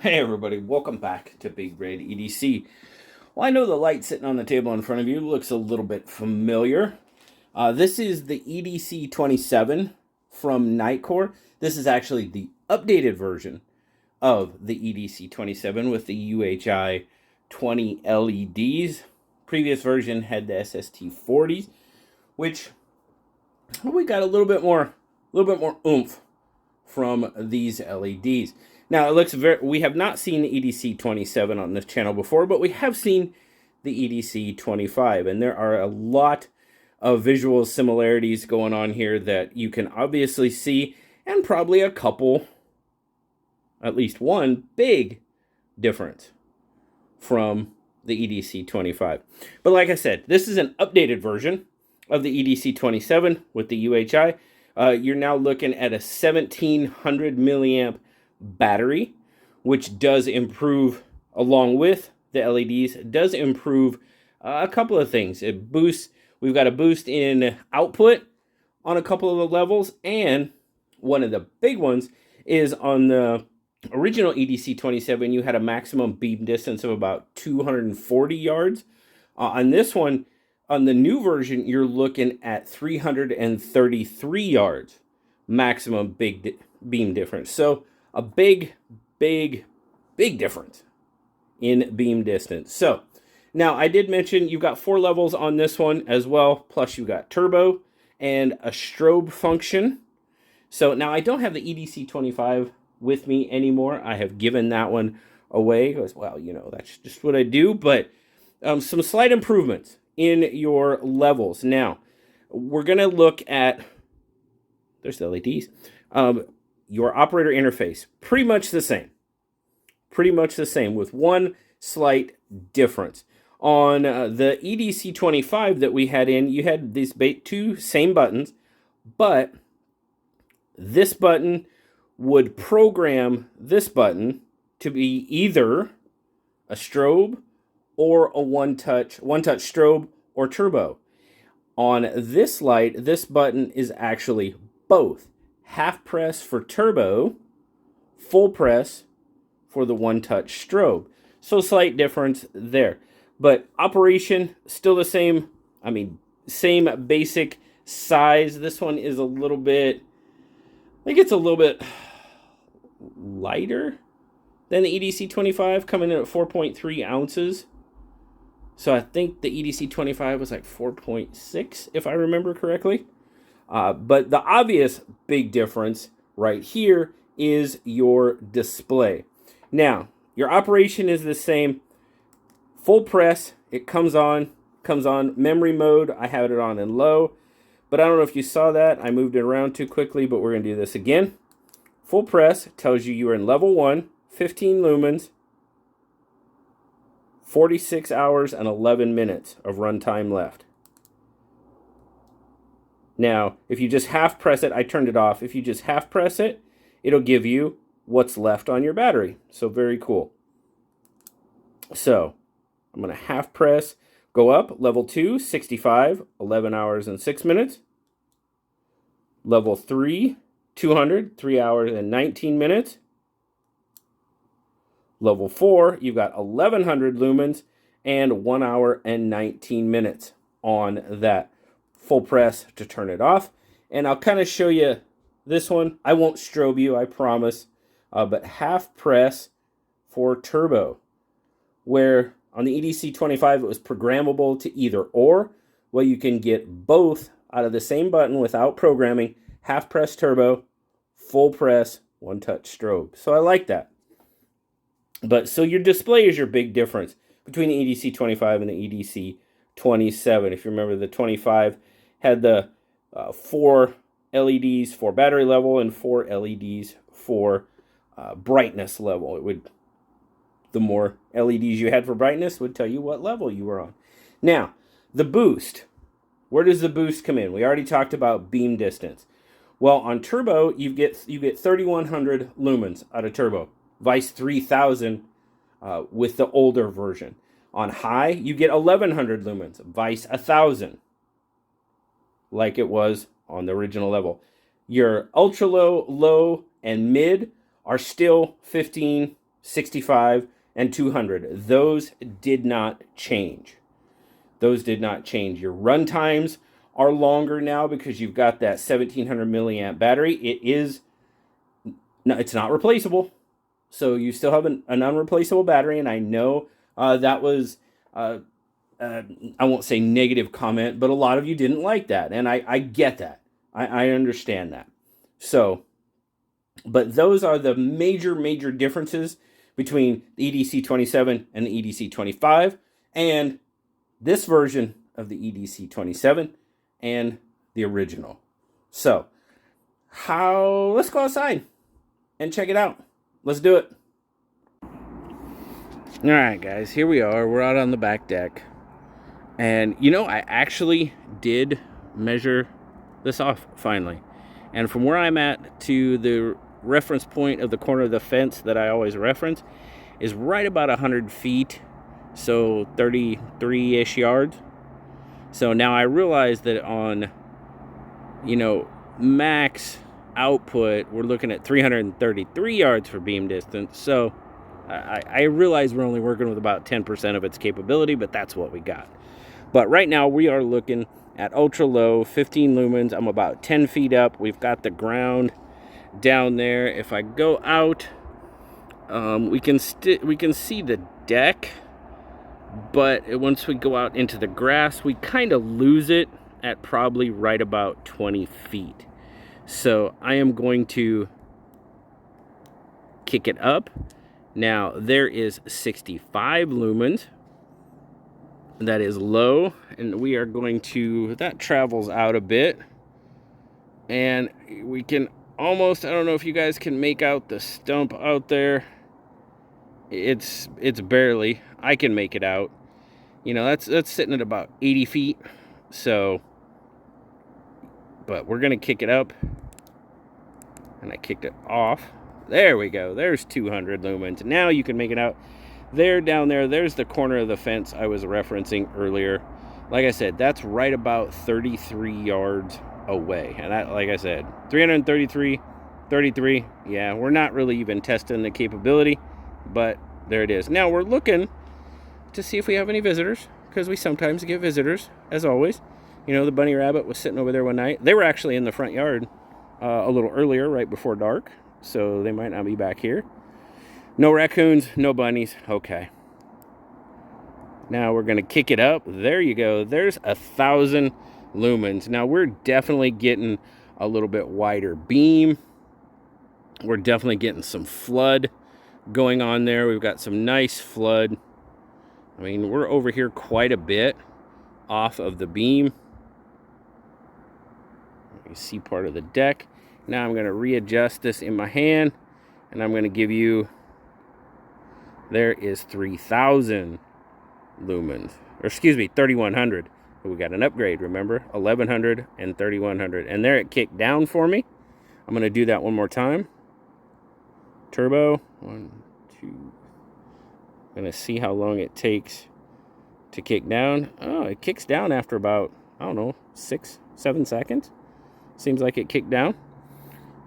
Hey everybody, welcome back to BigRedEDC. Well, I know the light sitting on the table in front of you looks a little bit familiar. This is the EDC27 from Nitecore. This is actually the updated version of the EDC27 with the UHi 20 LEDs. Previous version had the SST40s, which we got a little bit more oomph from these LEDs. Now it looks we have not seen the EDC27 on this channel before, but we have seen the EDC25, and there are a lot of visual similarities going on here that you can obviously see, and probably a couple, at least one big difference from the EDC25. But like I said, this is an updated version of the EDC27 with the UHi. You're now looking at a 1700 milliamp battery, which does improve, along with the LEDs, does improve a couple of things. It boosts, we've got a boost in output on a couple of the levels, and one of the big ones is on the original EDC27, you had a maximum beam distance of about 240 yards. On this one, on the new version, you're looking at 333 yards maximum beam difference. So a big difference in beam distance. So now I did mention you've got 4 levels on this one as well, plus you got turbo and a strobe function. So now I don't have the EDC25 with me anymore. I have given that one away because, well, you know, that's just what I do. But some slight improvements in your levels. Now, we're going to look at, there's the LEDs, your operator interface. Pretty much the same. Pretty much the same with one slight difference. On the EDC25 that we had in, you had these 2 same buttons, but this button would program this button to be either a strobe or a one-touch strobe or turbo. On this light, this button is actually both. Half press for turbo, full press for the one-touch strobe. So slight difference there. But operation, still the same. I mean, same basic size. This one is a little bit, I think it's a little bit lighter than the EDC25, coming in at 4.3 ounces. So I think the EDC25 was like 4.6, if I remember correctly. But the obvious big difference right here is your display. Now, your operation is the same. Full press, it comes on memory mode. I have it on in low, but I don't know if you saw that. I moved it around too quickly, but we're going to do this again. Full press tells you are in level 1, 15 lumens, 46 hours and 11 minutes of runtime left. Now, if you just half press it, I turned it off. If you just half press it, it'll give you what's left on your battery. So very cool. So I'm going to half press, go up, level 2, 65, 11 hours and 6 minutes. Level 3, 200, 3 hours and 19 minutes. Level 4, you've got 1100 lumens and 1 hour and 19 minutes on that. Full press to turn it off. And I'll kind of show you this one. I won't strobe you, I promise. But half press for turbo, where on the EDC25 it was programmable to either or. Well, you can get both out of the same button without programming. Half press turbo, full press, one touch strobe. So I like that. But so your display is your big difference between the EDC25 and the EDC27. If you remember, the 25 had the 4 LEDs for battery level and 4 LEDs for brightness level. It would, the more LEDs you had for brightness would tell you what level you were on. Now, the boost. Where does the boost come in? We already talked about beam distance. Well, on turbo, you get 3100 lumens out of turbo. Vice 3000 with the older version. On high, you get 1100 lumens. Vice 1000, like it was on the original level. Your ultra low, low, and mid are still 15 65, and 200. Those did not change. Those did not change. Your run times are longer now because you've got that 1700 milliamp battery. It's not replaceable. So you still have an unreplaceable battery, and I know that was, I won't say negative comment, but a lot of you didn't like that, and I get that. I understand that. So, but those are the major differences between the EDC27 and the EDC25, and this version of the EDC27 and the original. So, let's go outside and check it out. Let's do it. All right, guys, here we are. We're out on the back deck. And, you know, I actually did measure this off finally. And from where I'm at to the reference point of the corner of the fence that I always reference is right about 100 feet. So 33-ish yards. So now I realize that on, you know, max output, we're looking at 333 yards for beam distance. So I realize we're only working with about 10% of its capability, but that's what we got. But right now we are looking at ultra low, 15 lumens. I'm about 10 feet up. We've got the ground down there. If I go out, we can see the deck, but once we go out into the grass, we kind of lose it at probably right about 20 feet. So I am going to kick it up. Now there is 65 lumens. That is low, and we are going to, that travels out a bit, and we can almost, I don't know if you guys can make out the stump out there. It's barely, I can make it out. You know, that's sitting at about 80 feet. So, but we're gonna kick it up, and I kicked it off. There we go. There's 200 lumens. Now you can make it out. There, down there, there's the corner of the fence I was referencing earlier. Like I said, that's right about 33 yards away. And that, like I said, 333, 33. Yeah, we're not really even testing the capability, but there it is. Now we're looking to see if we have any visitors, because we sometimes get visitors, as always. You know, the bunny rabbit was sitting over there one night. They were actually in the front yard a little earlier, right before dark, so they might not be back here. No raccoons, no bunnies. Okay. Now we're going to kick it up. There you go. There's 1,000 lumens. Now we're definitely getting a little bit wider beam. We're definitely getting some flood going on there. We've got some nice flood. I mean, we're over here quite a bit off of the beam. You see part of the deck. Now I'm going to readjust this in my hand, and I'm going to give you, there is 3,000 lumens, or excuse me, 3,100. We got an upgrade, remember? 1,100 and 3,100. And there it kicked down for me. I'm going to do that one more time. Turbo. 1, 2. I'm going to see how long it takes to kick down. Oh, it kicks down after about, I don't know, 6, 7 seconds. Seems like it kicked down.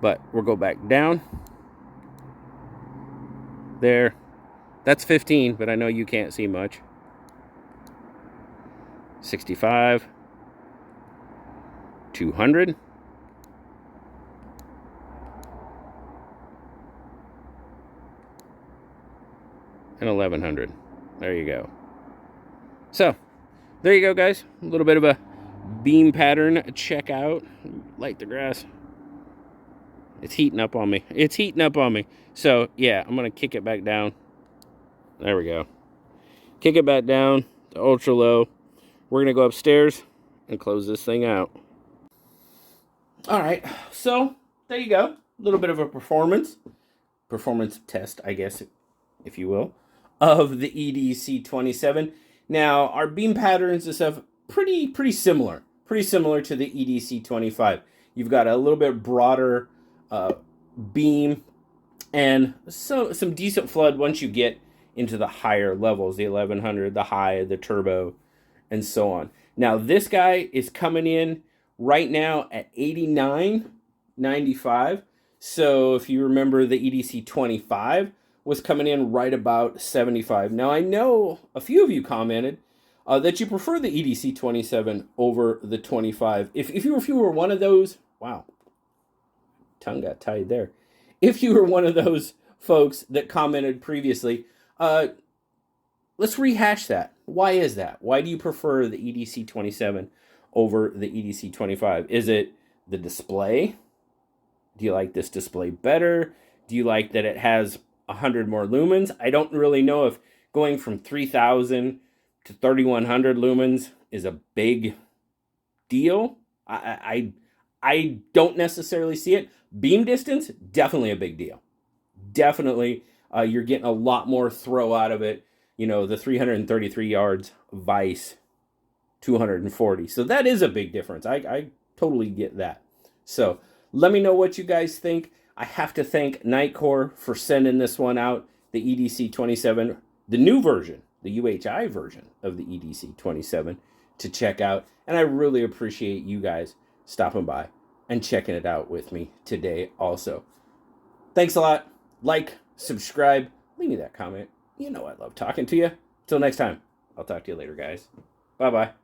But we'll go back down. There. That's 15, but I know you can't see much. 65. 200. And 1,100. There you go. So, there you go, guys. A little bit of a beam pattern check out. Light the grass. It's heating up on me. It's heating up on me. So, yeah, I'm going to kick it back down. There we go. Kick it back down to ultra low. We're going to go upstairs and close this thing out. All right. So, there you go. A little bit of a performance test, I guess, if you will, of the EDC27. Now, our beam patterns and stuff, pretty similar. Pretty similar to the EDC25. You've got a little bit broader beam and so some decent flood once you get into the higher levels, the 1,100, the high, the turbo, and so on. Now, this guy is coming in right now at 89.95. So if you remember, the EDC25 was coming in right about 75. Now, I know a few of you commented that you prefer the EDC27 over the 25. If you were one of those, wow, tongue got tied there. If you were one of those folks that commented previously, let's rehash that. Why is that? Why do you prefer the EDC27 over the EDC25? Is it the display? Do you like this display better? Do you like that it has 100 more lumens? I don't really know if going from 3,000 to 3,100 lumens is a big deal. I don't necessarily see it. Beam distance, definitely a big deal. Definitely, you're getting a lot more throw out of it. You know, the 333 yards, vice 240. So that is a big difference. I totally get that. So let me know what you guys think. I have to thank Nitecore for sending this one out, the EDC27, the new version, the UHi version of the EDC27 to check out. And I really appreciate you guys stopping by and checking it out with me today also. Thanks a lot. Like, subscribe, leave me that comment. You know I love talking to you. Till next time, I'll talk to you later, guys. Bye-bye.